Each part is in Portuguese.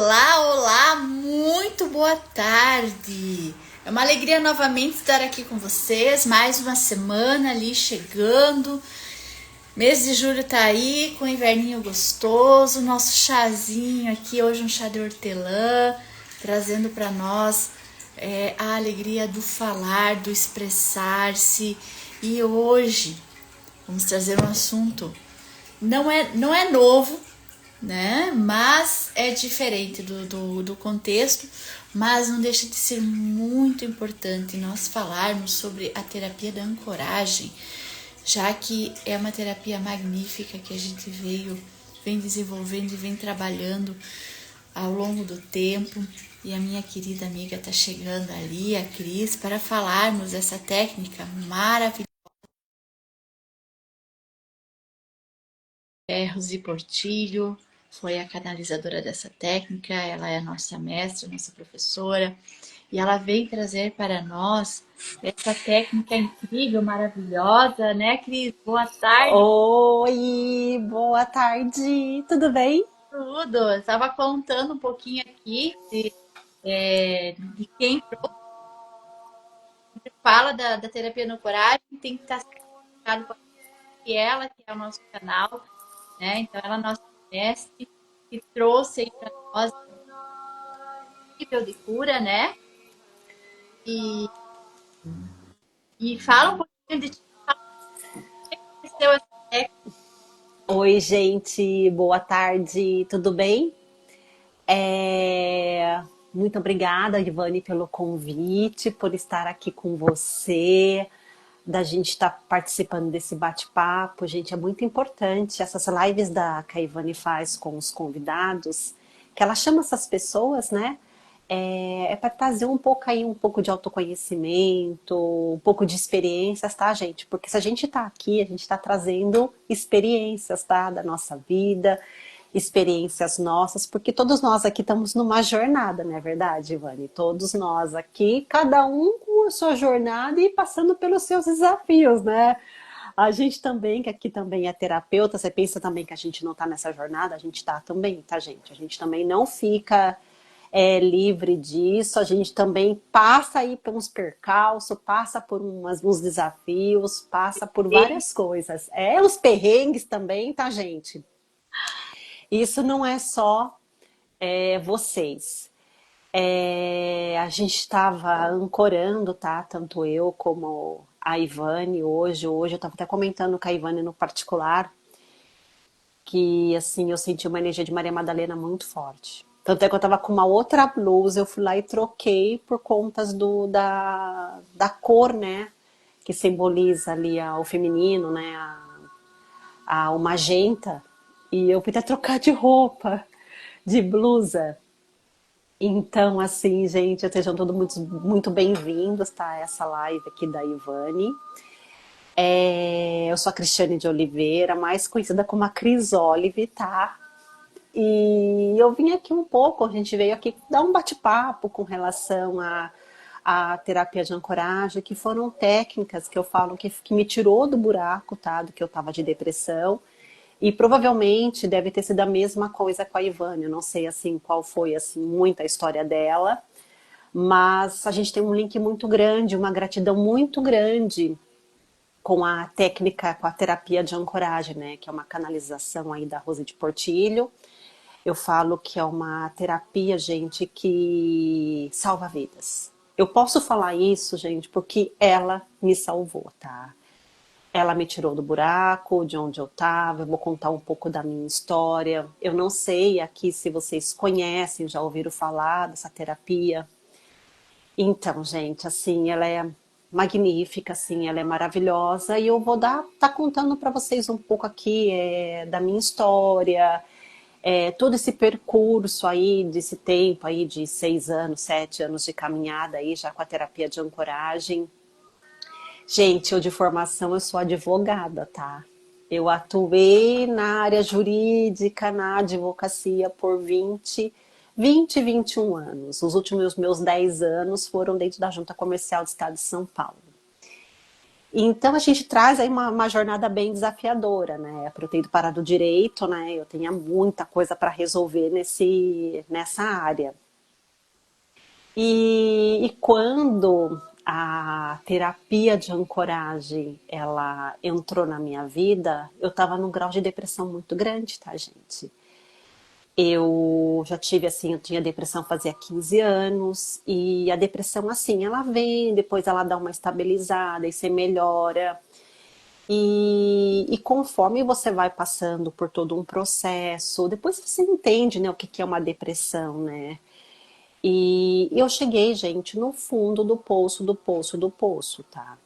Olá, olá, muito boa tarde. É uma alegria novamente estar aqui com vocês, mais uma semana ali chegando. Mês de julho tá aí, com o inverninho gostoso, nosso chazinho aqui, hoje um chá de hortelã, trazendo para nós a alegria do falar, do expressar-se. E hoje vamos trazer um assunto, não é novo, né? Mas é diferente do contexto, mas não deixa de ser muito importante nós falarmos sobre a terapia da ancoragem, já que é uma terapia magnífica que a gente vem desenvolvendo e vem trabalhando ao longo do tempo. E a minha querida amiga está chegando ali, a Cris, para falarmos dessa técnica maravilhosa. Rosi Portillo foi a canalizadora dessa técnica, ela é a nossa mestra, nossa professora, e ela vem trazer para nós essa técnica incrível, maravilhosa, né, Cris? Boa tarde. Oi, boa tarde, tudo bem? Tudo. Eu estava contando um pouquinho aqui de quem fala da terapia no coragem, tem que estar certificado com ela, que é o nosso canal, né? Então, ela é a nossa mestre, que trouxe aí para nós nível de cura, né? E, e fala um pouquinho de ti, como conheceu essa técnica. Oi, gente, boa tarde, tudo bem? Muito obrigada, Ivane, pelo convite, por estar aqui com você, da gente estar participando desse bate-papo. Gente, é muito importante essas lives que a Ivane faz com os convidados, que ela chama essas pessoas, né? Para trazer um pouco aí, um pouco de autoconhecimento, um pouco de experiências, tá, gente? Porque se a gente tá aqui, a gente tá trazendo experiências, tá? Da nossa vida, experiências nossas, porque todos nós aqui estamos numa jornada, não é verdade, Ivane? Todos nós aqui, cada um com a sua jornada e passando pelos seus desafios, né? A gente também, que aqui também é terapeuta, você pensa também que a gente não tá nessa jornada, a gente tá também, tá, gente? A gente também não fica livre disso, a gente também passa aí por uns percalços, passa por uns desafios, passa por várias coisas. Os perrengues também, tá, gente? Isso não é só vocês. A gente estava ancorando, tá? Tanto eu como a Ivane hoje. Hoje eu estava até comentando com a Ivane no particular que assim eu senti uma energia de Maria Madalena muito forte. Tanto é que eu tava com uma outra blusa, eu fui lá e troquei por contas da cor, né? Que simboliza ali o feminino, né? O magenta. E eu fui até trocar de roupa, de blusa. Então, assim, gente, sejam todos muito bem-vindos, tá? Essa live aqui da Ivane. Eu sou a Cristiane de Oliveira, mais conhecida como a Cris Olive, tá? E eu vim aqui um pouco, a gente veio aqui dar um bate-papo com relação à terapia de ancoragem, que foram técnicas que eu falo que me tirou do buraco, tá? Do que eu tava de depressão. E provavelmente deve ter sido a mesma coisa com a Ivane. Eu não sei assim qual foi assim muita a história dela, mas a gente tem um link muito grande, uma gratidão muito grande com a técnica, com a terapia de ancoragem, né? Que é uma canalização aí da Rosi de Portillo. Eu falo que é uma terapia, gente, que salva vidas. Eu posso falar isso, gente, porque ela me salvou, tá? Ela me tirou do buraco, de onde eu estava. Eu vou contar um pouco da minha história. Eu não sei aqui se vocês conhecem, já ouviram falar dessa terapia. Então, gente, assim, ela é magnífica, assim, ela é maravilhosa. E eu vou tá contando para vocês um pouco aqui da minha história, todo esse percurso aí, desse tempo aí de 6 anos, 7 anos de caminhada aí, já com a terapia de ancoragem. Gente, eu de formação eu sou advogada, tá? Eu atuei na área jurídica, na advocacia por 21 anos. Os últimos meus 10 anos foram dentro da Junta Comercial do Estado de São Paulo. Então a gente traz aí uma jornada bem desafiadora, né? Para eu ter ido parar do direito, né? Eu tinha muita coisa para resolver nessa área. E quando a terapia de ancoragem ela entrou na minha vida, eu estava num grau de depressão muito grande, tá, gente? Eu já tive assim, eu tinha depressão fazia 15 anos, e a depressão assim, ela vem, depois ela dá uma estabilizada e você melhora. E conforme você vai passando por todo um processo, depois você entende, né, o que que é uma depressão, né? E eu cheguei, gente, no fundo do poço, do poço, do poço, tá?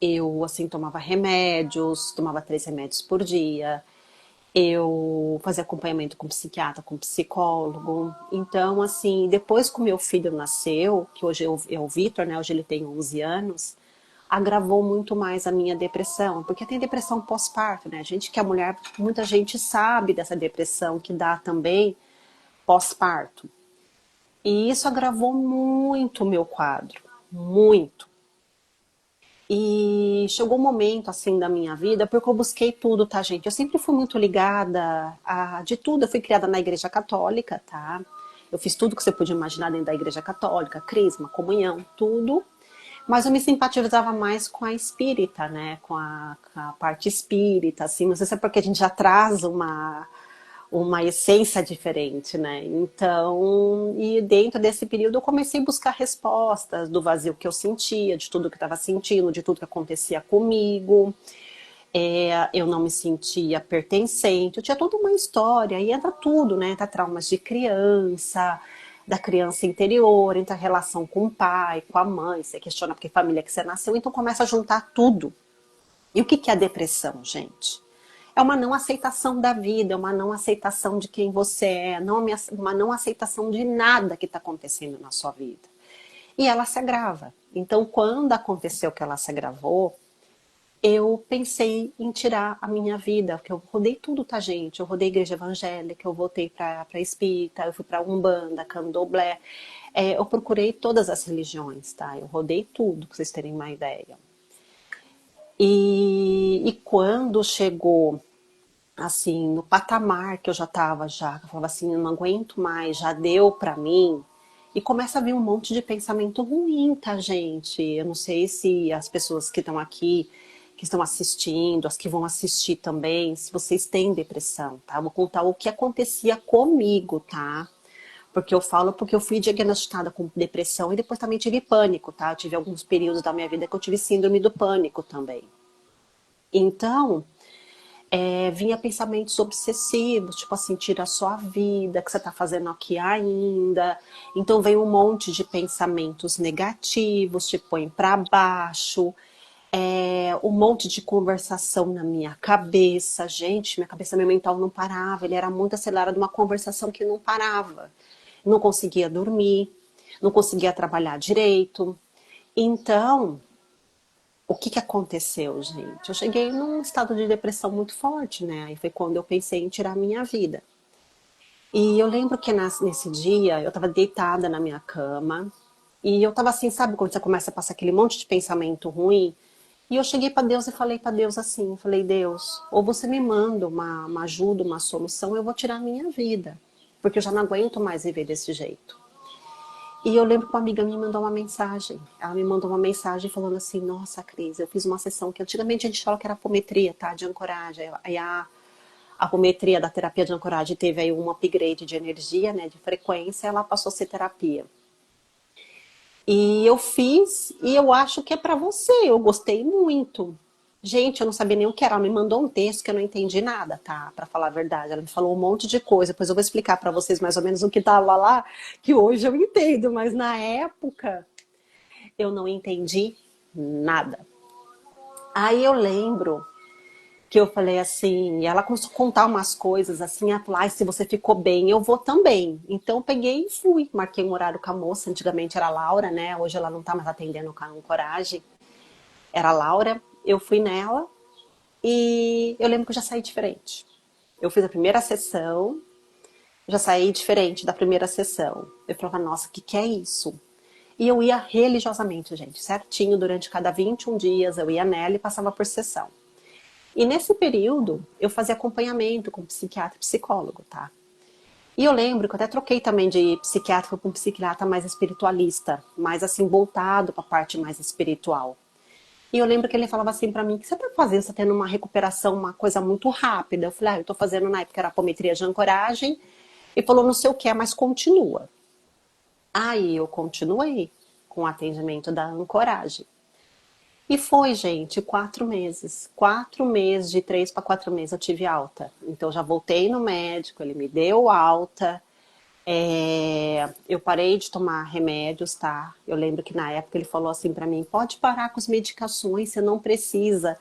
Eu, assim, tomava remédios, tomava 3 remédios por dia. Eu fazia acompanhamento com psiquiatra, com psicólogo. Então, assim, depois que o meu filho nasceu, que hoje é o Vitor, né? Hoje ele tem 11 anos, agravou muito mais a minha depressão. Porque tem depressão pós-parto, né? A gente que é mulher, muita gente sabe dessa depressão que dá também pós-parto. E isso agravou muito o meu quadro, muito. E chegou um momento assim da minha vida, porque eu busquei tudo, tá, gente? Eu sempre fui muito ligada a de tudo. Eu fui criada na igreja católica, tá? Eu fiz tudo que você podia imaginar dentro da igreja católica, crisma, comunhão, tudo. Mas eu me simpatizava mais com a espírita, né? Com a parte espírita, assim. Não sei se é porque a gente já traz uma essência diferente, né? Então, e dentro desse período eu comecei a buscar respostas do vazio que eu sentia, de tudo que eu estava sentindo, de tudo que acontecia comigo. Eu não me sentia pertencente, eu tinha toda uma história, e entra tudo, né? Entra traumas de criança, da criança interior, entra a relação com o pai, com a mãe, você questiona porque família que você nasceu, então começa a juntar tudo. E o que que é a depressão, gente? É uma não aceitação da vida, é uma não aceitação de quem você é, uma não aceitação de nada que está acontecendo na sua vida. E ela se agrava. Então, quando aconteceu que ela se agravou, eu pensei em tirar a minha vida, porque eu rodei tudo, tá, gente? Eu rodei igreja evangélica, eu voltei para espírita, eu fui para Umbanda, Candomblé. Eu procurei todas as religiões, tá? Eu rodei tudo, pra vocês terem uma ideia. E quando chegou assim, no patamar que eu já estava já, eu falava assim, eu não aguento mais, já deu para mim. E começa a vir um monte de pensamento ruim, tá, gente? Eu não sei se as pessoas que estão aqui, que estão assistindo, as que vão assistir também, se vocês têm depressão, tá? Eu vou contar o que acontecia comigo, tá? Porque eu falo porque eu fui diagnosticada com depressão e depois também tive pânico, tá? Eu tive alguns períodos da minha vida que eu tive síndrome do pânico também. Então, vinha pensamentos obsessivos, tipo assim, tira a sua vida, que você tá fazendo aqui ainda. Então vem um monte de pensamentos negativos, te põe para baixo. Um monte de conversação na minha cabeça. Gente, minha cabeça, meu mental não parava. Ele era muito acelerado, uma conversação que não parava. Não conseguia dormir, não conseguia trabalhar direito. Então, o que que aconteceu, gente? Eu cheguei num estado de depressão muito forte, né? Aí foi quando eu pensei em tirar a minha vida. E eu lembro que nesse dia eu tava deitada na minha cama e eu tava assim, sabe quando você começa a passar aquele monte de pensamento ruim? E eu cheguei para Deus e falei para Deus assim, falei, Deus, ou você me manda uma ajuda, uma solução, eu vou tirar a minha vida, porque eu já não aguento mais viver desse jeito. E eu lembro que uma amiga me mandou uma mensagem. Ela me mandou uma mensagem falando assim, nossa, Cris, eu fiz uma sessão que antigamente a gente fala que era apometria, tá? De ancoragem. Aí a apometria da terapia de ancoragem teve aí um upgrade de energia, né? De frequência, ela passou a ser terapia. E eu fiz, e eu acho que é pra você. Eu gostei muito. Gente, eu não sabia nem o que era. Ela me mandou um texto que eu não entendi nada, tá? Pra falar a verdade. Ela me falou um monte de coisa. Depois eu vou explicar pra vocês mais ou menos o que tava lá, que hoje eu entendo. Mas na época, eu não entendi nada. Aí eu lembro que eu falei assim, e ela começou a contar umas coisas assim, ela falou, ai, se você ficou bem, eu vou também. Então eu peguei e fui, marquei um horário com a moça, antigamente era a Laura, né? Hoje ela não tá mais atendendo com Coragem. Era a Laura, eu fui nela e eu lembro que eu já saí diferente. Eu fiz a primeira sessão, já saí diferente da primeira sessão. Eu falava, nossa, o que que é isso? E eu ia religiosamente, gente, certinho, durante cada 21 dias eu ia nela e passava por sessão. E nesse período, eu fazia acompanhamento com psiquiatra e psicólogo, tá? E eu lembro que eu até troquei também de psiquiatra para um psiquiatra mais espiritualista, mais assim, voltado para a parte mais espiritual. E eu lembro que ele falava assim para mim, o que você tá fazendo? Você tá tendo uma recuperação, uma coisa muito rápida. Eu falei, eu tô fazendo na época era apometria de ancoragem. E falou, não sei o que é, mas continua. Aí eu continuei com o atendimento da ancoragem. E foi, gente, 4 meses. 4 meses, de 3 para 4 meses eu tive alta. Então já voltei no médico, ele me deu alta. Eu parei de tomar remédios, tá? Eu lembro que na época ele falou assim pra mim, pode parar com as medicações, você não precisa.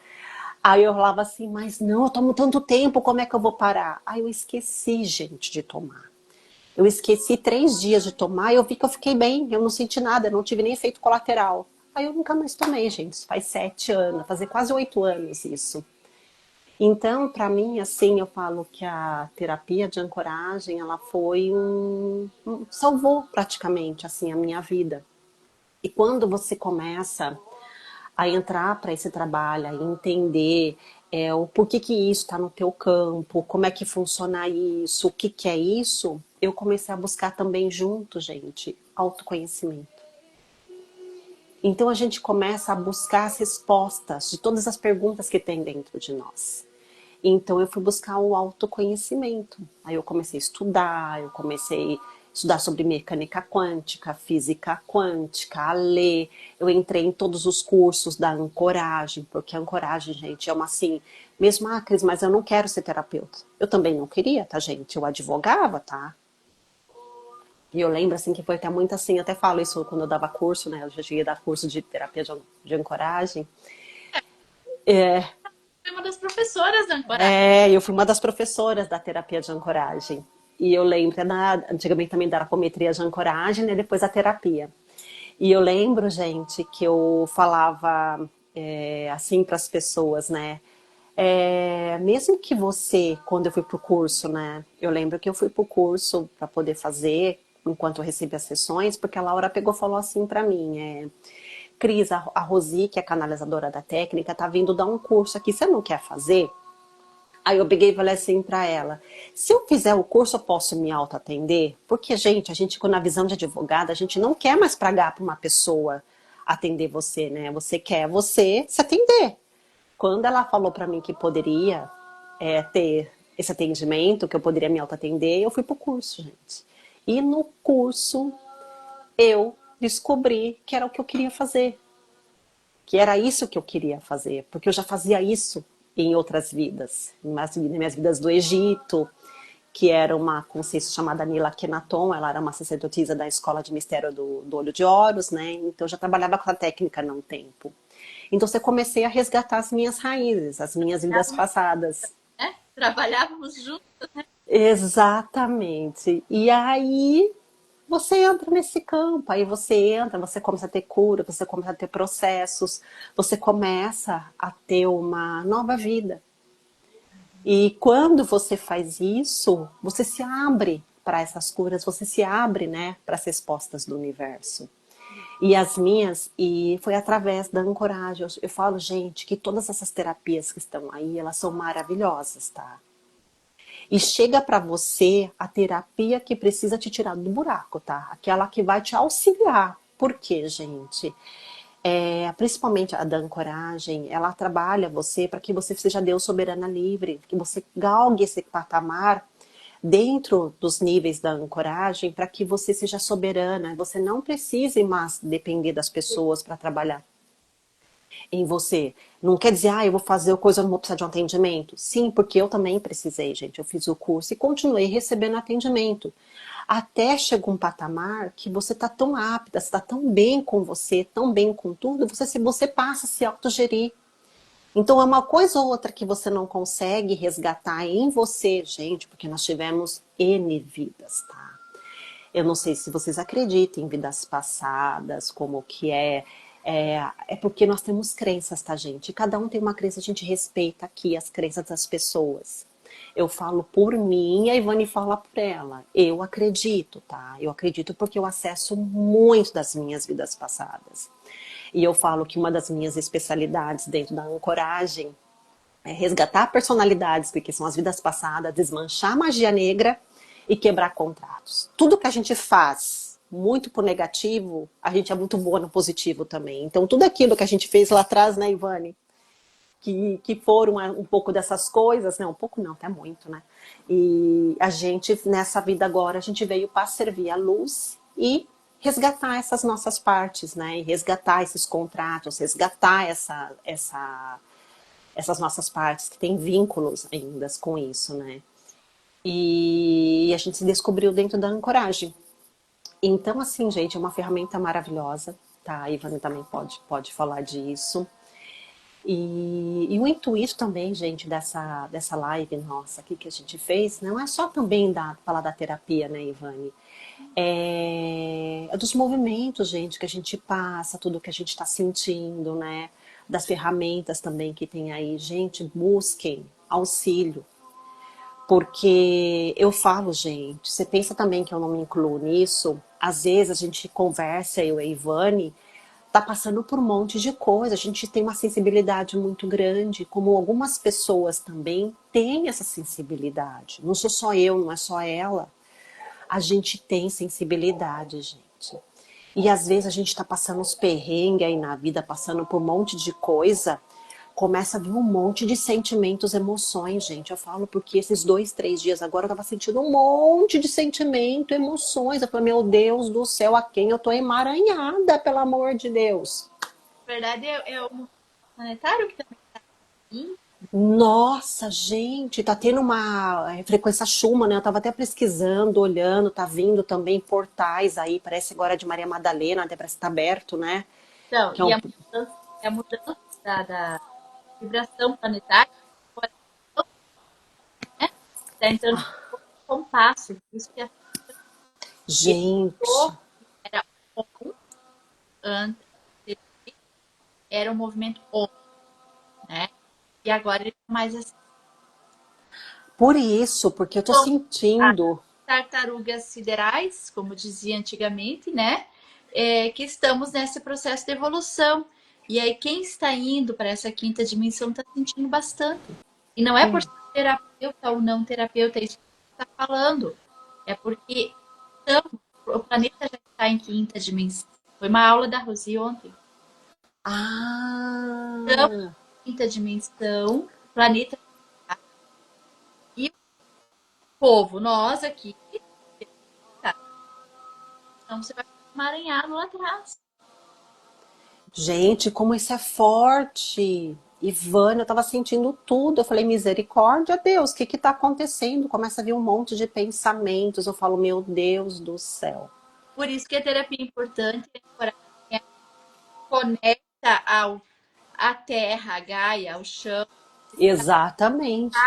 Aí eu falava assim, mas não, eu tomo tanto tempo, como é que eu vou parar? Aí eu esqueci, gente, de tomar. Eu esqueci 3 dias de tomar e eu vi que eu fiquei bem, eu não senti nada, eu não tive nem efeito colateral. Aí eu nunca mais tomei, gente. Isso faz 7 anos, fazer quase 8 anos isso. Então, para mim, assim, eu falo que a terapia de ancoragem, ela foi salvou praticamente, assim, a minha vida. E quando você começa a entrar para esse trabalho, a entender o porquê que isso está no teu campo, como é que funciona isso, o que que é isso, eu comecei a buscar também junto, gente, autoconhecimento. Então a gente começa a buscar as respostas de todas as perguntas que tem dentro de nós. Então eu fui buscar o autoconhecimento. Aí eu comecei a estudar, eu comecei a estudar sobre mecânica quântica, física quântica, a ler. Eu entrei em todos os cursos da ancoragem, porque a ancoragem, gente, é uma assim, mesmo, Cris, mas eu não quero ser terapeuta. Eu também não queria, tá, gente? Eu advogava, tá? E eu lembro, assim, que foi até muito assim, eu até falo isso quando eu dava curso, né? Eu já cheguei a dar curso de terapia de ancoragem. É, Foi uma das professoras da Ancoragem. Eu fui uma das professoras da terapia de ancoragem. E eu lembro, antigamente também da apometria de ancoragem, né? Depois a terapia. E eu lembro, gente, que eu falava assim para as pessoas, né? Mesmo que você, quando eu fui pro curso, né? Eu lembro que eu fui pro curso para poder fazer, enquanto eu recebi as sessões, porque a Laura pegou e falou assim para mim, Cris, a Rosi, que é canalizadora da técnica, tá vindo dar um curso aqui, você não quer fazer? Aí eu peguei e falei assim pra ela, se eu fizer o curso, eu posso me autoatender? Porque, gente, a gente, na visão de advogada, a gente não quer mais pagar pra uma pessoa atender você, né? Você quer você se atender. Quando ela falou pra mim que poderia ter esse atendimento, que eu poderia me autoatender, eu fui pro curso, gente. E no curso, eu descobri que era o que eu queria fazer. Que era isso que eu queria fazer, porque eu já fazia isso em outras vidas, nas minhas vidas do Egito, que era uma consciência chamada Nila Kenaton, ela era uma sacerdotisa da escola de mistério do Olho de Horus, né? Então eu já trabalhava com a técnica há um tempo. Então eu comecei a resgatar as minhas raízes, as minhas vidas passadas. Né? Trabalhávamos juntos. Exatamente. E aí você entra nesse campo, aí você entra, você começa a ter cura, você começa a ter processos, você começa a ter uma nova vida. E quando você faz isso, você se abre para essas curas, você se abre, né, para as respostas do universo. E as minhas, e foi através da ancoragem. Eu falo, gente, que todas essas terapias que estão aí, elas são maravilhosas, tá? E chega para você a terapia que precisa te tirar do buraco, tá? Aquela que vai te auxiliar. Por quê, gente? Principalmente a da ancoragem, ela trabalha você para que você seja Deus soberana livre, que você galgue esse patamar dentro dos níveis da ancoragem para que você seja soberana, você não precise mais depender das pessoas para trabalhar em você. Não quer dizer, eu vou fazer a coisa, eu não vou precisar de um atendimento. Sim, porque eu também precisei, gente. Eu fiz o curso e continuei recebendo atendimento. Até chega um patamar que você está tão apta, você está tão bem com você, tão bem com tudo, você passa a se autogerir. Então é uma coisa ou outra que você não consegue resgatar em você, gente, porque nós tivemos N vidas, tá? Eu não sei se vocês acreditam em vidas passadas, como que é porque nós temos crenças, tá, gente? Cada um tem uma crença, a gente respeita aqui as crenças das pessoas. Eu falo por mim e a Ivane fala por ela. Eu acredito, tá? Eu acredito porque eu acesso muito das minhas vidas passadas. E eu falo que uma das minhas especialidades dentro da ancoragem é resgatar personalidades, porque são as vidas passadas, desmanchar a magia negra e quebrar contratos. Tudo que a gente faz muito por negativo, a gente é muito boa no positivo também. Então, tudo aquilo que a gente fez lá atrás, né, Ivane? Que foram um pouco dessas coisas, né? Um pouco não, até muito, né? E a gente, nessa vida agora, a gente veio para servir a luz e resgatar essas nossas partes, né? E resgatar esses contratos, resgatar essas nossas partes que têm vínculos ainda com isso, né? E a gente se descobriu dentro da ancoragem. Então, assim, gente, é uma ferramenta maravilhosa, tá? A Ivana também pode falar disso. E o intuito também, gente, dessa live nossa aqui que a gente fez, não é só também falar da terapia, né, Ivane? É dos movimentos, gente, que a gente passa, tudo que a gente está sentindo, né? Das ferramentas também que tem aí. Gente, busquem auxílio. Porque eu falo, gente, você pensa também que eu não me incluo nisso? Às vezes a gente conversa, eu e a Ivane, tá passando por um monte de coisa. A gente tem uma sensibilidade muito grande, como algumas pessoas também têm essa sensibilidade. Não sou só eu, não é só ela. A gente tem sensibilidade, gente. E às vezes a gente tá passando uns perrengues aí na vida, passando por um monte de coisa, começa a vir um monte de sentimentos, emoções, gente. Eu falo porque esses 2, 3 dias agora eu tava sentindo um monte de sentimento, emoções. Eu falei, meu Deus do céu, a quem eu tô emaranhada, pelo amor de Deus. Na verdade, é o movimento planetário que também está aqui. Nossa, gente, tá tendo uma frequência Schumann, né? Eu tava até pesquisando, olhando, tá vindo também portais aí, parece agora de Maria Madalena, até parece que tá aberto, né? Então, Que é e um... a mudança da vibração planetária está entrando em compasso. Isso que Gente, era on, antes era um movimento on, né? E agora ele é mais assim. por isso, porque eu tô Então, as sentindo. tartarugas siderais, como dizia antigamente, né? Que estamos nesse processo de evolução. E aí, quem está indo para essa quinta dimensão está sentindo bastante. E não é por ser terapeuta ou não terapeuta, é isso que você está falando. É porque o planeta já está em quinta dimensão. Foi uma aula da Rosi ontem. Então, Ah, quinta dimensão, o planeta e o povo, nós aqui, tá? Então você vai ficar emaranhado lá atrás. gente, como isso é forte. Ivana, eu tava sentindo tudo. Eu falei, misericórdia, Deus, o que que tá acontecendo? Começa a vir um monte de pensamentos. Eu falo, meu Deus do céu. Por isso que a terapia é importante, é, conecta à terra, à Gaia, ao chão, Exatamente.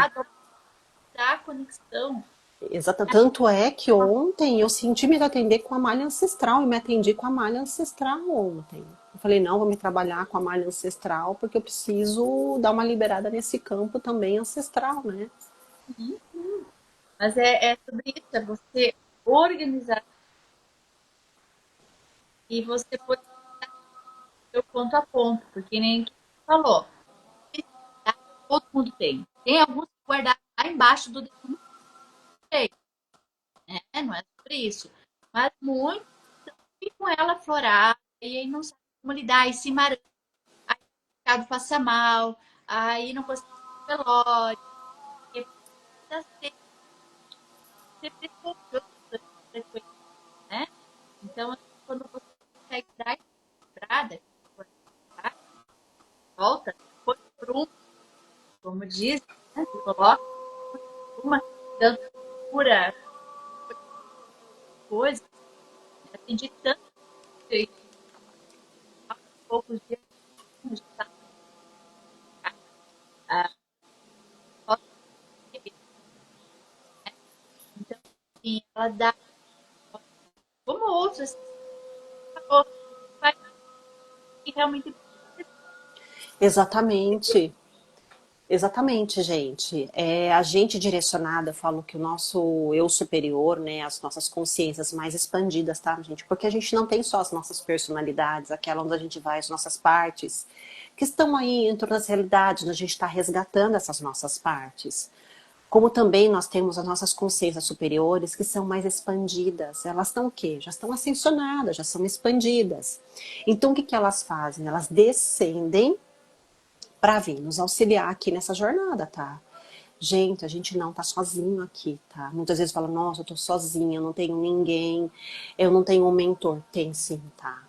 da conexão. Exato. Tanto é que ontem eu senti me atender com a malha ancestral e me atendi com a malha ancestral ontem. Eu falei, não, vou me trabalhar com a malha ancestral porque eu preciso dar uma liberada nesse campo também ancestral, né? Mas é sobre isso, é você organizar e você pôr o ponto a ponto, porque nem que você falou, todo mundo tem. Tem alguns guardados lá embaixo do dedo, né? Não é sobre isso. Mas muitos ficam ela florar e aí não sabe como lidar, e se maranham, aí o mercado passa mal, aí não consegue ir no velório, porque precisa sempre confiante, né? Então, quando você consegue dar estrada, volta, foi por um, como diz, né? Se coloca uma tanto pura coisa, atendi tanto que há poucos dias a gente está então, assim, ela dá como outras vai realmente Exatamente. Exatamente, gente. É a gente direcionada, eu falo que o nosso eu superior, né, as nossas consciências mais expandidas, tá, gente? Porque a gente não tem só as nossas personalidades, aquela onde a gente vai, as nossas partes, que estão aí em todas as realidades, onde a gente está resgatando essas nossas partes. Como também nós temos as nossas consciências superiores, que são mais expandidas. Elas estão o quê? Já estão ascensionadas, já são expandidas. Então, o que que elas fazem? Elas descendem para vir nos auxiliar aqui nessa jornada, tá? Gente, a gente não tá sozinho aqui, tá? Muitas vezes fala, nossa, eu tô sozinha, eu não tenho ninguém, eu não tenho um mentor. Tem sim, tá?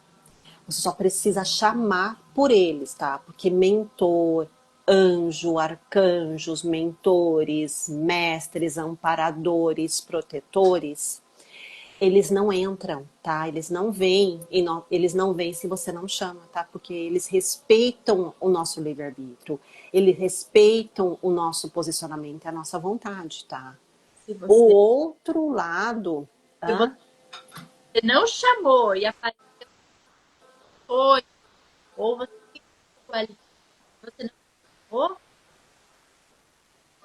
Você só precisa chamar por eles, tá? Porque mentor, anjo, arcanjos, mentores, mestres, amparadores, protetores, eles não entram, tá? Eles não vêm e eles não vêm se você não chama, tá? Porque eles respeitam o nosso livre-arbítrio, eles respeitam o nosso posicionamento, a nossa vontade, tá? Se O você, outro lado, se você hã? não chamou e apareceu, ou você ficou ali, você não chamou,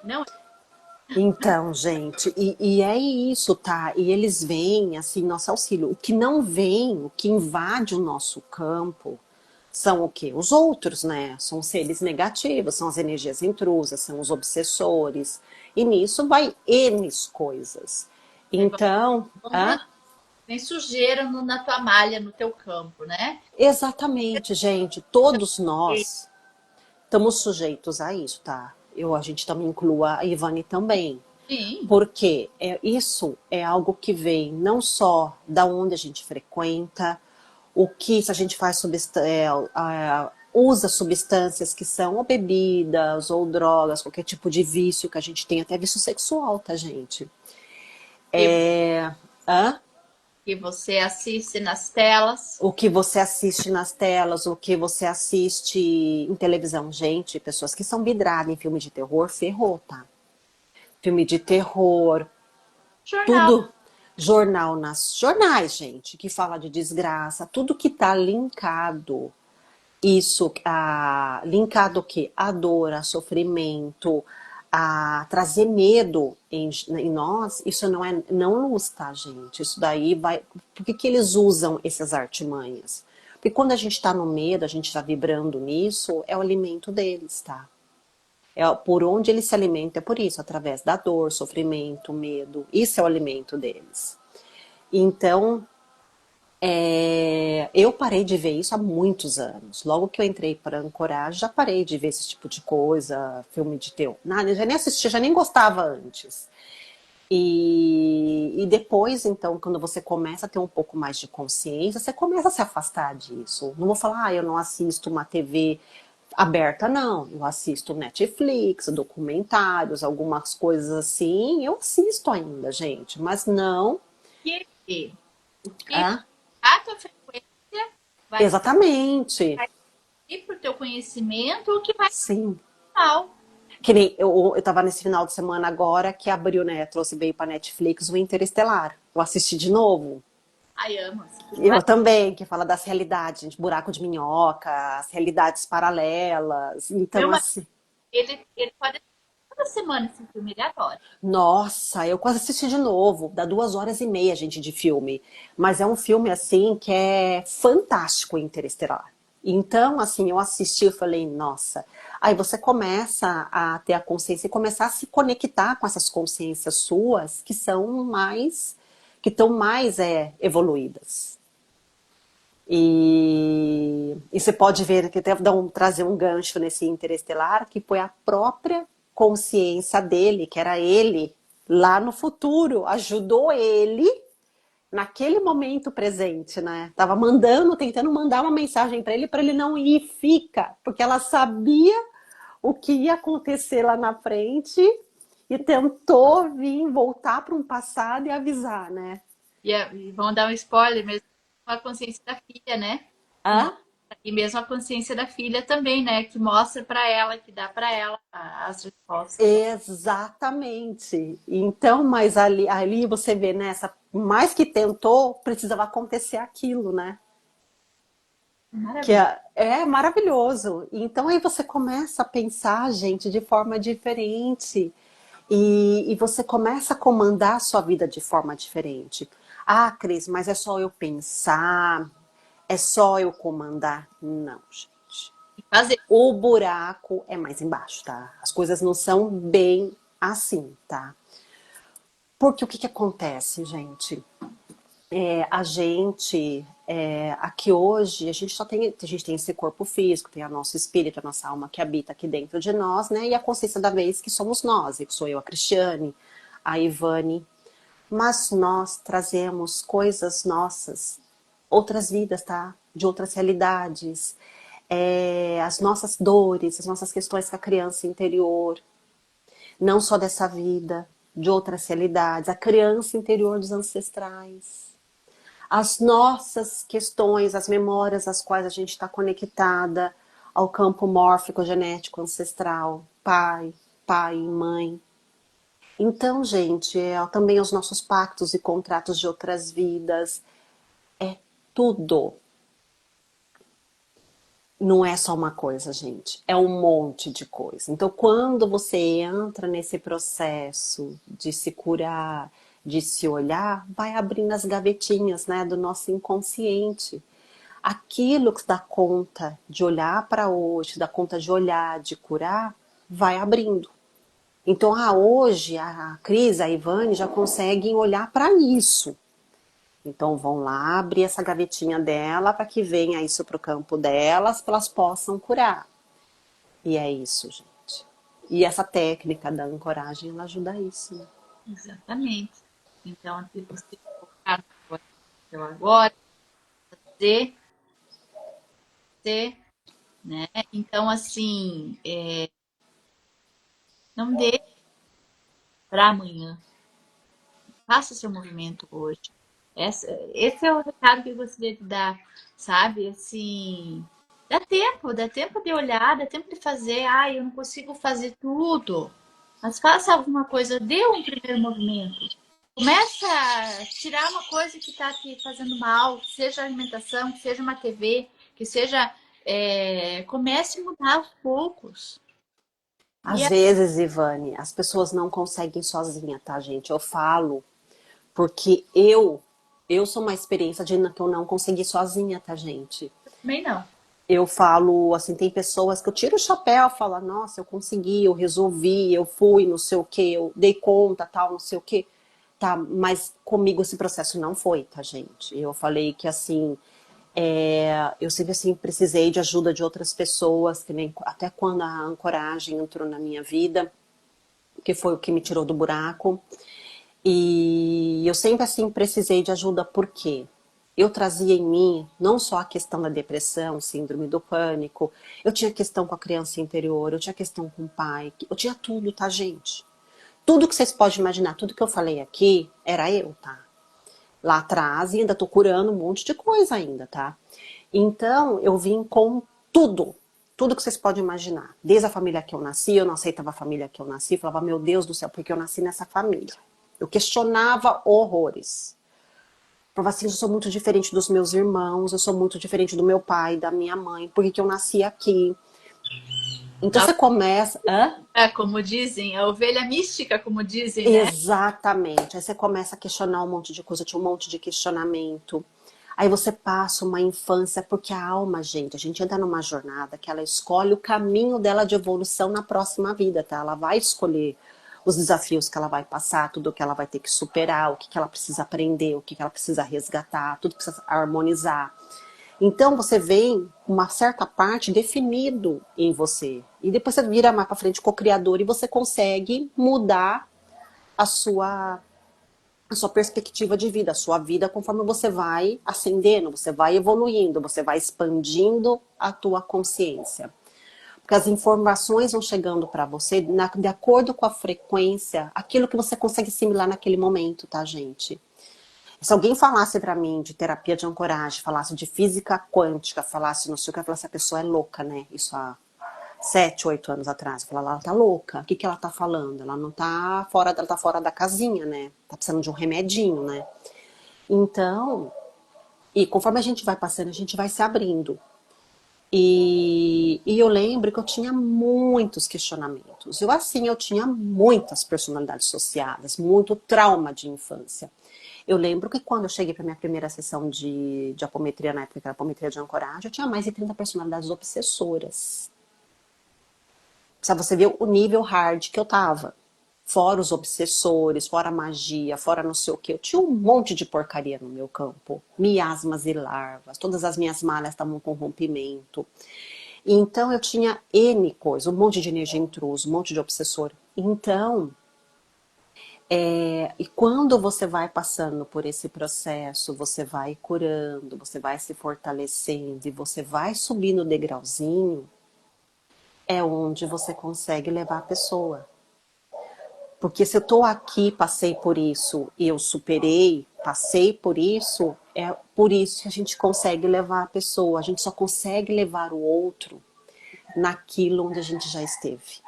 não é. Então, gente, e é isso, tá? E eles vêm, assim, nosso auxílio. O que não vem, o que invade o nosso campo, são o quê? Os outros, né? São seres negativos, são as energias intrusas, são os obsessores. E nisso vai N coisas. É igual, Então, hã? vem sujeira na tua malha, no teu campo, né? Exatamente, gente, todos nós estamos sujeitos a isso, tá? A gente também inclua a Ivane também. Sim, Porque isso é algo que vem não só da onde a gente frequenta, o que se a gente faz usa substâncias que são ou bebidas ou drogas, qualquer tipo de vício que a gente tem, até vício sexual, tá, gente? que, Hã? que você assiste nas telas. O que você assiste nas telas, o que você assiste em televisão, gente, pessoas que são vidradas em filme de terror, ferrou, tá? Filme de terror, Jornal. tudo jornal nas jornais, gente, que fala de desgraça, tudo que tá linkado, isso, linkado o quê? A dor, a sofrimento, a trazer medo em nós, isso não luz, tá, gente? Isso daí vai. Por que que eles usam essas artimanhas? Porque quando a gente tá no medo, a gente tá vibrando nisso, é o alimento deles, tá? É por onde ele se alimenta, é por isso, através da dor, sofrimento, medo. Isso é o alimento deles. Então, eu parei de ver isso há muitos anos. Logo que eu entrei para ancorar, já parei de ver esse tipo de coisa, filme de terror. Nada, eu já nem assistia, já nem gostava antes. E depois, então, quando você começa a ter um pouco mais de consciência, você começa a se afastar disso. Não vou falar, eu não assisto uma TV aberta, não. Eu assisto Netflix, documentários, algumas coisas assim. Eu assisto ainda, gente, mas não. Que, o que Ah, a tua frequência vai exatamente. ir para o teu conhecimento, o que vai Sim. mal. Que nem eu tava nesse final de semana agora que abriu, né? Trouxe veio pra Netflix o Interestelar. Eu assisti de novo. Ai, amo esse filme. Eu também, que fala das realidades, gente, buraco de minhoca, as realidades paralelas. Meu Então, marido, assim, ele pode assistir toda semana esse filme, ele adora. nossa, eu quase assisti de novo. Dá 2 horas e meia, gente, de filme. Mas é um filme, assim, que é fantástico, Interestelar. Então, assim, eu assisti e falei, nossa. Aí você começa a ter a consciência e começar a se conectar com essas consciências suas que são mais, que estão mais evoluídas. E você pode ver que até trazer um gancho nesse Interestelar, que foi a própria consciência dele, que era ele lá no futuro, ajudou ele naquele momento presente, né? Tava tentando mandar uma mensagem para ele não ir, fica, porque ela sabia o que ia acontecer lá na frente e tentou vir voltar para um passado e avisar, né? E vão dar um spoiler mesmo com a consciência da filha, né? Que Ah, mostra, e mesmo a consciência da filha também, né? Que mostra para ela, que dá para ela as respostas. exatamente. Então, mas ali você vê, né, mais que tentou, precisava acontecer aquilo, né? Que Maravilha. é maravilhoso. Então aí você começa a pensar, gente, de forma diferente. E você começa a comandar a sua vida de forma diferente. Ah, Cris, mas é só eu pensar, é só eu comandar. Não, gente. E fazer. O buraco é mais embaixo, tá? As coisas não são bem assim, tá? Porque o que que acontece, gente? A gente, aqui hoje, a gente tem esse corpo físico, tem a nosso espírito, a nossa alma que habita aqui dentro de nós, né? E a consciência da vez que somos nós, e que sou eu, a Cristiane, a Ivane. Mas nós trazemos coisas nossas, outras vidas, tá? De outras realidades, as nossas dores, as nossas questões com a criança interior, não só dessa vida, de outras realidades, a criança interior dos ancestrais, as nossas questões, as memórias às quais a gente está conectada ao campo mórfico genético ancestral, pai e mãe. Então, gente, também os nossos pactos e contratos de outras vidas, é tudo. Não é só uma coisa, gente, é um monte de coisa. Então, quando você entra nesse processo de se curar, de se olhar, vai abrindo as gavetinhas, né, do nosso inconsciente. Aquilo que dá conta de olhar para hoje, dá conta de olhar, de curar, vai abrindo. Então, hoje a Cris, a Ivane já conseguem olhar para isso. Então, vão lá abrir essa gavetinha dela para que venha isso para o campo delas, para elas possam curar. E é isso, gente. E essa técnica da ancoragem, ela ajuda a isso, né? Exatamente. Então, se você focar no agora, fazer, ser, né? Então, assim, não deixe para amanhã. Faça seu movimento hoje. Esse é o recado que eu gostaria de dar, sabe? Assim, dá tempo de olhar, dá tempo de fazer. Ai, eu não consigo fazer tudo. Mas faça alguma coisa, dê um primeiro movimento. Começa a tirar uma coisa que está te fazendo mal, seja alimentação, que seja uma TV, que seja. Comece a mudar aos poucos. E Às vezes, Ivane, as pessoas não conseguem sozinha, tá, gente? Eu falo porque eu sou uma experiência de que eu não consegui sozinha, tá, gente? também não. Eu falo, assim, tem pessoas que eu tiro o chapéu, falo, nossa, eu consegui, eu resolvi, eu fui, não sei o que, eu dei conta, tal, não sei o que. Tá, mas comigo esse processo não foi, tá, gente? Eu falei que, assim, eu sempre, assim, precisei de ajuda de outras pessoas, que nem, até quando a ancoragem entrou na minha vida, que foi o que me tirou do buraco. E eu sempre assim precisei de ajuda porque eu trazia em mim não só a questão da depressão, síndrome do pânico, eu tinha questão com a criança interior, eu tinha questão com o pai, eu tinha tudo, tá, gente? Tudo que vocês podem imaginar, tudo que eu falei aqui, era eu, tá? Lá atrás e ainda tô curando um monte de coisa ainda, tá? Então, eu vim com tudo, tudo que vocês podem imaginar. Desde a família que eu nasci, eu não aceitava a família que eu nasci, falava, meu Deus do céu, porque eu nasci nessa família. Eu questionava horrores. Falava assim, eu sou muito diferente dos meus irmãos, eu sou muito diferente do meu pai, da minha mãe, por que eu nasci aqui? Então você começa. Hã? Como dizem, a ovelha mística, como dizem, né? Exatamente. Aí você começa a questionar um monte de coisa, tinha um monte de questionamento. Aí você passa uma infância, porque a alma, gente, a gente entra numa jornada que ela escolhe o caminho dela de evolução na próxima vida, tá? Ela vai escolher os desafios que ela vai passar, tudo que ela vai ter que superar, o que que ela precisa aprender, o que que ela precisa resgatar, tudo precisa harmonizar. Então você vem com uma certa parte definido em você. E depois você vira mais para frente co-criador e você consegue mudar a sua perspectiva de vida, a sua vida conforme você vai ascendendo, você vai evoluindo, você vai expandindo a tua consciência. Porque as informações vão chegando para você de acordo com a frequência, aquilo que você consegue assimilar naquele momento, tá, gente? Se alguém falasse para mim de terapia de ancoragem, falasse de física quântica, falasse não sei o que, eu falasse, essa pessoa é louca, né? Isso há 7, 8 anos atrás. Eu falava, ela tá louca. O que que ela tá falando? Ela não tá fora, ela tá fora da casinha, né? Tá precisando de um remedinho, né? Então, e conforme a gente vai passando, a gente vai se abrindo. E eu lembro que eu tinha muitos questionamentos. Eu tinha muitas personalidades associadas, muito trauma de infância. Eu lembro que quando eu cheguei para minha primeira sessão de apometria, na época que era apometria de ancoragem, eu tinha mais de 30 personalidades obsessoras. Pra você ver o nível hard que eu tava. Fora os obsessores, fora a magia, fora não sei o que. Eu tinha um monte de porcaria no meu campo. Miasmas e larvas. Todas as minhas malhas estavam com rompimento. Então eu tinha N coisa, um monte de energia intrusa, um monte de obsessor. Então, e quando você vai passando por esse processo, você vai curando, você vai se fortalecendo e você vai subindo o degrauzinho, é onde você consegue levar a pessoa. Porque se eu estou aqui, passei por isso e eu superei, passei por isso, é por isso que a gente consegue levar a pessoa. A gente só consegue levar o outro naquilo onde a gente já esteve.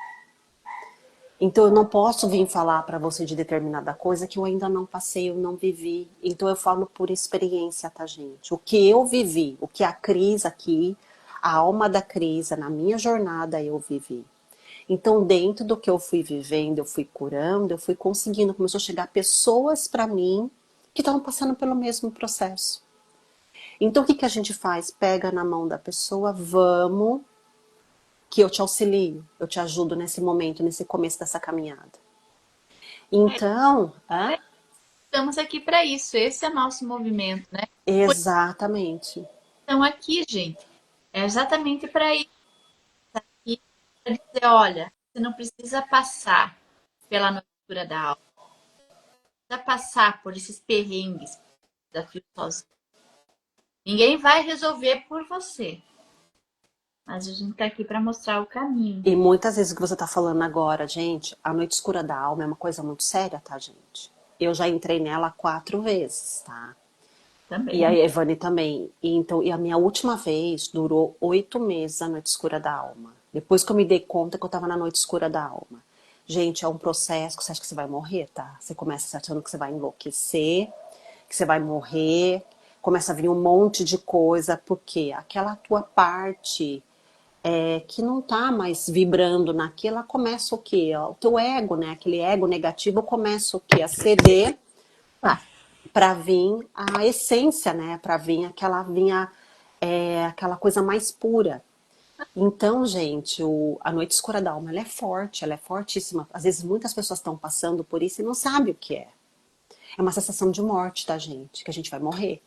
Então eu não posso vir falar para você de determinada coisa que eu ainda não passei, eu não vivi. Então eu falo por experiência, tá, gente? O que eu vivi, o que a Cris aqui, a alma da Cris, na minha jornada eu vivi. Então, dentro do que eu fui vivendo, eu fui curando, eu fui conseguindo, começou a chegar pessoas para mim que estavam passando pelo mesmo processo. Então, o que, que a gente faz? Pega na mão da pessoa, vamos, que eu te auxilio, eu te ajudo nesse momento, nesse começo dessa caminhada. Então, Estamos aqui para isso. Esse é nosso movimento, né? exatamente. Então aqui, gente, é exatamente para isso. E para dizer, olha, você não precisa passar pela noitura da alma, precisa passar por esses perrengues, desafios sozinho. Ninguém vai resolver por você, mas a gente está aqui para mostrar o caminho. E muitas vezes o que você está falando agora, gente, a noite escura da alma é uma coisa muito séria, tá, gente? Eu já entrei nela 4 vezes, tá? E a Também. Evane também. E a minha última vez durou 8 meses a noite escura da alma. Depois que eu me dei conta que eu tava na noite escura da alma. Gente, é um processo que você acha que você vai morrer, tá? Você começa achando que você vai enlouquecer, que você vai morrer, começa a vir um monte de coisa, porque aquela tua parte que não tá mais vibrando naquilo, ela começa o quê? O teu ego, né? Aquele ego negativo começa o quê? A ceder para vir a essência, né? Para vir aquela coisa mais pura. Então, gente, a noite escura da alma, ela é forte, ela é fortíssima. Às vezes muitas pessoas estão passando por isso e não sabem o que é. É uma sensação de morte, tá, gente? Que a gente vai morrer.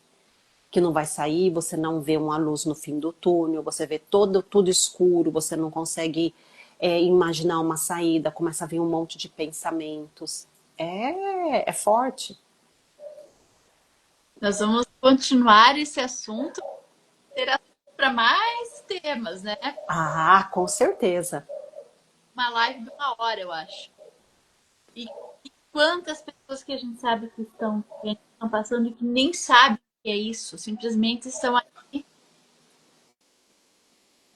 Que não vai sair, você não vê uma luz no fim do túnel, você vê tudo escuro, você não consegue imaginar uma saída, começa a vir um monte de pensamentos. É forte. Nós vamos continuar esse assunto, ter para mais temas, né? Ah, com certeza. Uma live de 1 hora, eu acho. E quantas pessoas que a gente sabe que estão passando e que nem sabem o que é isso, simplesmente estão aqui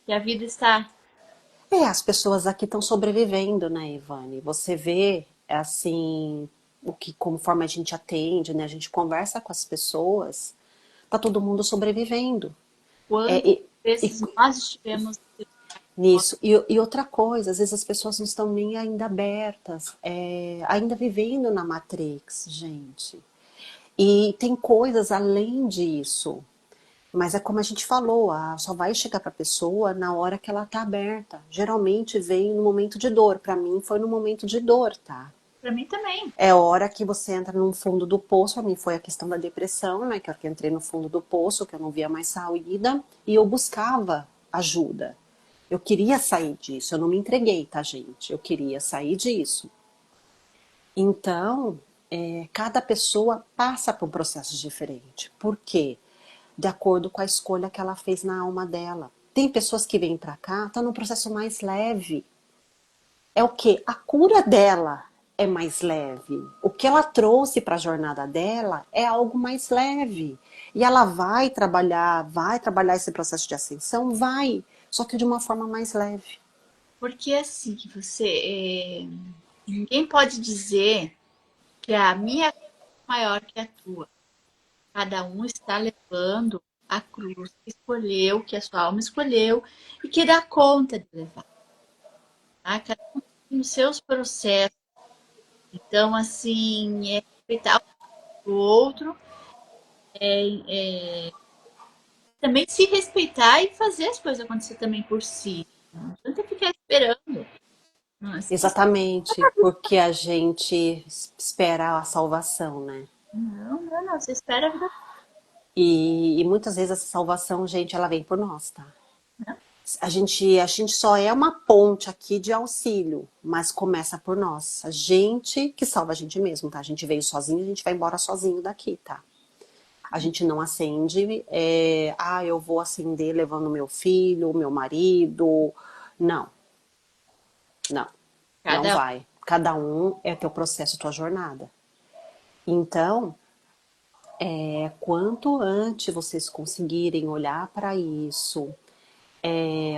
e a vida está. As pessoas aqui estão sobrevivendo, né, Ivane? Você vê, assim, o que, conforme a gente atende, né, a gente conversa com as pessoas, tá todo mundo sobrevivendo. É, Quantas e, vezes e nós estivemos nisso. E outra coisa, às vezes as pessoas não estão nem ainda abertas, ainda vivendo na Matrix, gente. E tem coisas além disso. Mas é como a gente falou, só vai chegar para a pessoa na hora que ela tá aberta. Geralmente vem no momento de dor. Para mim foi no momento de dor, tá? para mim também. É a hora que você entra no fundo do poço. Para mim foi a questão da depressão, né? Que eu entrei no fundo do poço, que eu não via mais saída e eu buscava ajuda. Eu queria sair disso. Eu não me entreguei, tá, gente? Eu queria sair disso. Então, cada pessoa passa por um processo diferente. Por quê? De acordo com a escolha que ela fez na alma dela. Tem pessoas que vêm para cá, tá num processo mais leve. É o que? A cura dela é mais leve. O que ela trouxe para a jornada dela é algo mais leve. E ela vai trabalhar esse processo de ascensão, vai, só que de uma forma mais leve. Porque assim, ninguém pode dizer que a minha é maior que a tua. Cada um está levando a cruz que escolheu, que a sua alma escolheu e que dá conta de levar. Tá? Cada um tem os seus processos. Então, assim, é respeitar o outro, também se respeitar e fazer as coisas acontecer também por si. Não adianta ficar esperando. Nossa, Exatamente, porque a gente espera a salvação, né? não, você espera a vida. E muitas vezes essa salvação, gente, ela vem por nós, tá? A gente só é uma ponte aqui de auxílio, mas começa por nós. A gente que salva a gente mesmo, tá? A gente veio sozinho, a gente vai embora sozinho daqui, tá? A gente não acende, eu vou acender levando meu filho, meu marido. Não, não, não Cada um. vai. Cada um é teu processo, tua jornada. Então, quanto antes vocês conseguirem olhar para isso,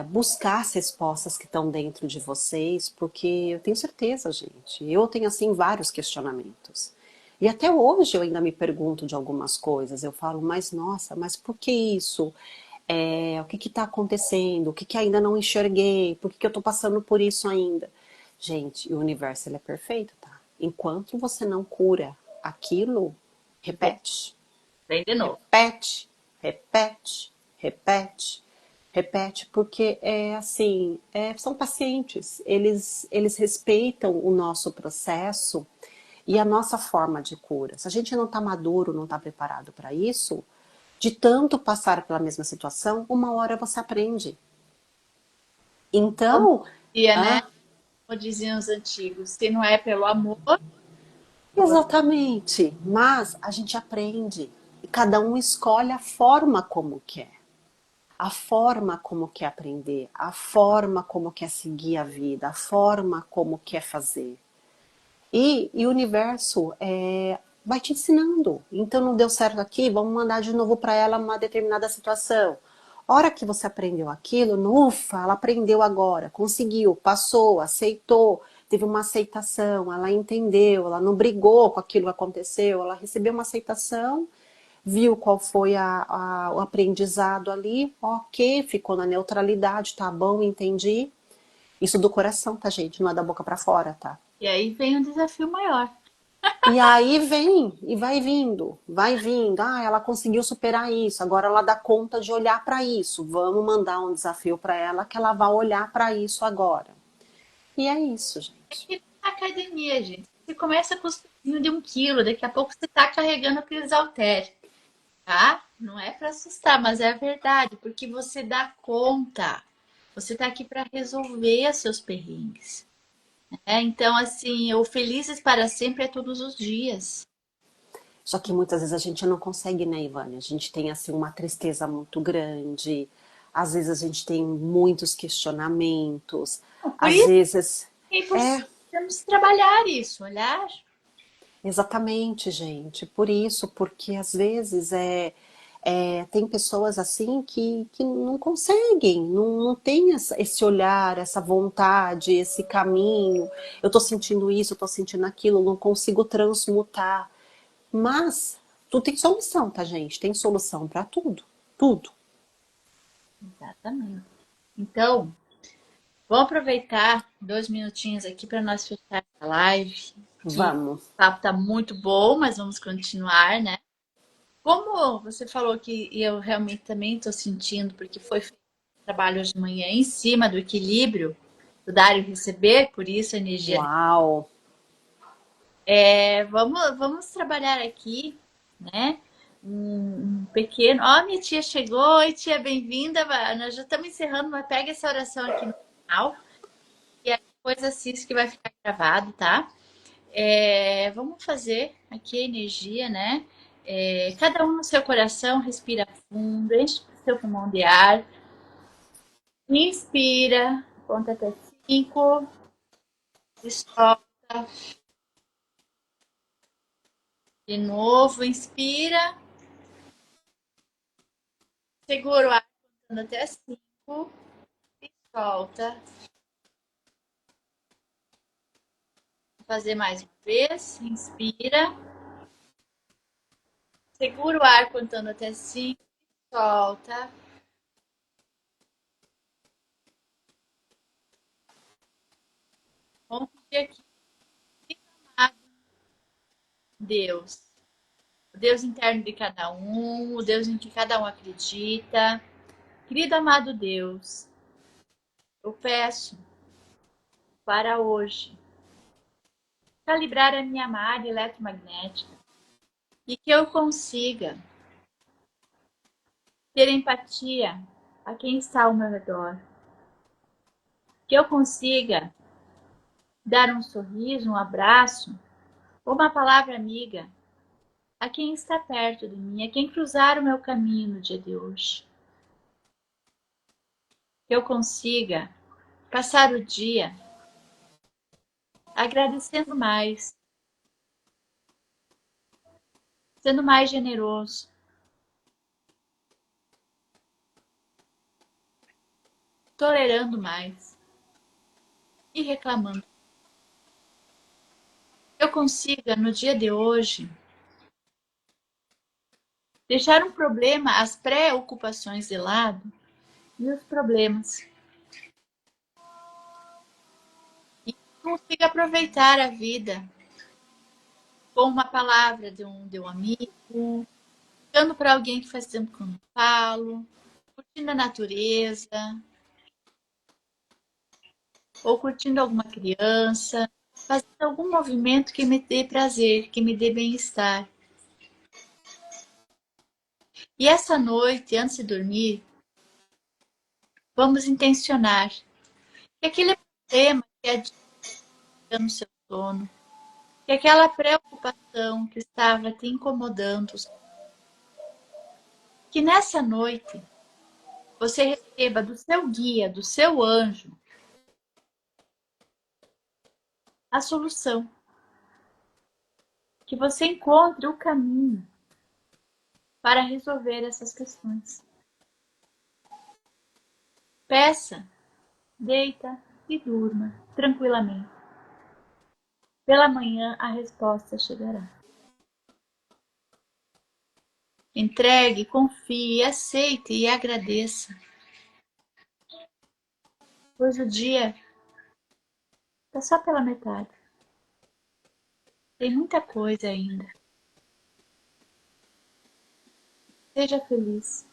buscar as respostas que estão dentro de vocês, porque eu tenho certeza, gente, eu tenho assim vários questionamentos. E até hoje eu ainda me pergunto de algumas coisas. Eu falo, mas nossa, mas por que isso? O que está acontecendo? O que ainda não enxerguei? Por que eu estou passando por isso ainda? Gente, o universo ele é perfeito, tá? Enquanto você não cura aquilo, repete. Vem de novo. Repete, repete, repete, repete, porque é assim, são pacientes, eles respeitam o nosso processo e a nossa forma de cura. Se a gente não está maduro, não está preparado para isso, de tanto passar pela mesma situação, uma hora você aprende. Como Então, dizia, né? ah, Como diziam os antigos, se não é pelo amor, exatamente, mas a gente aprende e cada um escolhe a forma como quer. A forma como quer aprender, a forma como quer seguir a vida, a forma como quer fazer. E o universo vai te ensinando. Então não deu certo aqui, vamos mandar de novo para ela uma determinada situação. A hora que você aprendeu aquilo, ufa, ela aprendeu agora, conseguiu, passou, aceitou, teve uma aceitação, ela entendeu, ela não brigou com aquilo que aconteceu, ela recebeu uma aceitação, viu qual foi o aprendizado ali, ok, ficou na neutralidade, tá bom, entendi. Isso do coração, tá, gente? Não é da boca para fora, tá? e aí vem um desafio maior. E aí vem, e vai vindo, vai vindo. Ah, ela conseguiu superar isso, agora ela dá conta de olhar para isso. Vamos mandar um desafio para ela que ela vai olhar para isso agora. E é isso, É gente. que na academia, gente, você começa com os pezinhos de 1 quilo, daqui a pouco você tá carregando aqueles halteres, tá? Não é para assustar, mas é a verdade, porque você dá conta. Você tá aqui para resolver os seus perrengues. Então, assim, o felizes para sempre é todos os dias. Só que muitas vezes a gente não consegue, né, Ivane? A gente tem assim uma tristeza muito grande. Às vezes a gente tem muitos questionamentos. Por Às isso, vezes e por é temos que trabalhar isso, olhar. exatamente, gente. Por isso, porque às vezes tem pessoas assim que não conseguem, não tem esse olhar, essa vontade, esse caminho. Eu tô sentindo isso, eu tô sentindo aquilo, não consigo transmutar. Mas tudo tem solução, tá, gente? Tem solução para tudo. Tudo. Exatamente. Então, vamos aproveitar 2 minutinhos aqui para nós fechar a live. Que Vamos. o papo tá muito bom, mas vamos continuar, né? Como você falou que eu realmente também estou sentindo, porque foi feito um trabalho hoje de manhã em cima do equilíbrio do dar e receber, por isso a energia. Uau! Vamos trabalhar aqui, né? Um pequeno. Ó, minha tia chegou. Oi, tia, bem-vinda. Nós já estamos encerrando, mas pega essa oração aqui no final e aí depois assiste que vai ficar gravado, tá? Vamos fazer aqui a energia, né? Cada um no seu coração, respira fundo, enche o seu pulmão de ar, inspira, conta até 5, e solta de novo, inspira, segura o ar contando até 5 e solta. Vou fazer mais uma vez, inspira, segura o ar contando até 5, Solta. Vamos pedir aqui, amado Deus. O Deus interno de cada um, o Deus em que cada um acredita. Querido amado Deus, eu peço para hoje calibrar a minha malha eletromagnética e que eu consiga ter empatia a quem está ao meu redor. Que eu consiga dar um sorriso, um abraço ou uma palavra amiga a quem está perto de mim, a quem cruzar o meu caminho no dia de hoje. Que eu consiga passar o dia agradecendo mais, sendo mais generoso, tolerando mais e reclamando. Que eu consiga, no dia de hoje, deixar um problema, as preocupações de lado e os problemas. E consiga aproveitar a vida com uma palavra de um amigo, ligando para alguém que faz tempo que eu não falo, curtindo a natureza, ou curtindo alguma criança, fazendo algum movimento que me dê prazer, que me dê bem-estar. E essa noite, antes de dormir, vamos intencionar que aquele problema que é no seu sono, que aquela preocupação que estava te incomodando, que nessa noite você receba do seu guia, do seu anjo, a solução. Que você encontre o caminho para resolver essas questões. Peça, deita e durma tranquilamente. Pela manhã a resposta chegará. Entregue, confie, aceite e agradeça. Pois o dia está só pela metade. Tem muita coisa ainda. Seja feliz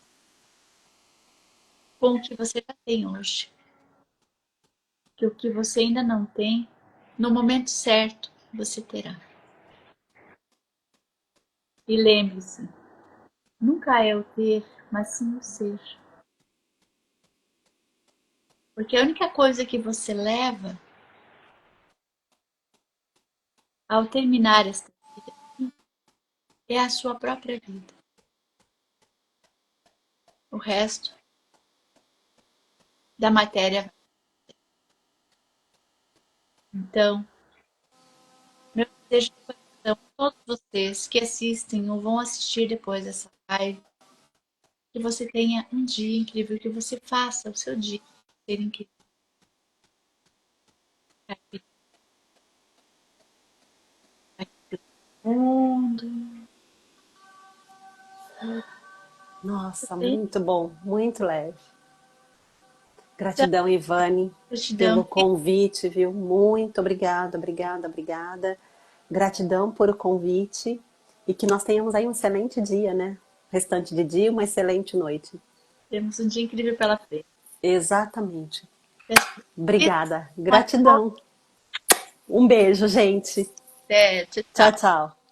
com o que você já tem hoje. Que o que você ainda não tem, no momento certo, você terá. E lembre-se, nunca é o ter, mas sim o ser. Porque a única coisa que você leva ao terminar esta vida é a sua própria vida. O resto da matéria. Então, meu desejo de coração a todos vocês que assistem ou vão assistir depois dessa live, que você tenha um dia incrível, que você faça o seu dia ser incrível. Mundo. Nossa, muito bom, muito leve. Gratidão, Ivane, Gratidão. pelo convite, viu? Muito obrigada, obrigada, obrigada. Gratidão por o convite e que nós tenhamos aí um excelente dia, né? Restante de dia, uma excelente noite. Temos um dia incrível pela frente. Exatamente. Obrigada, gratidão. Um beijo, gente. Tchau, Tchau, tchau. tchau.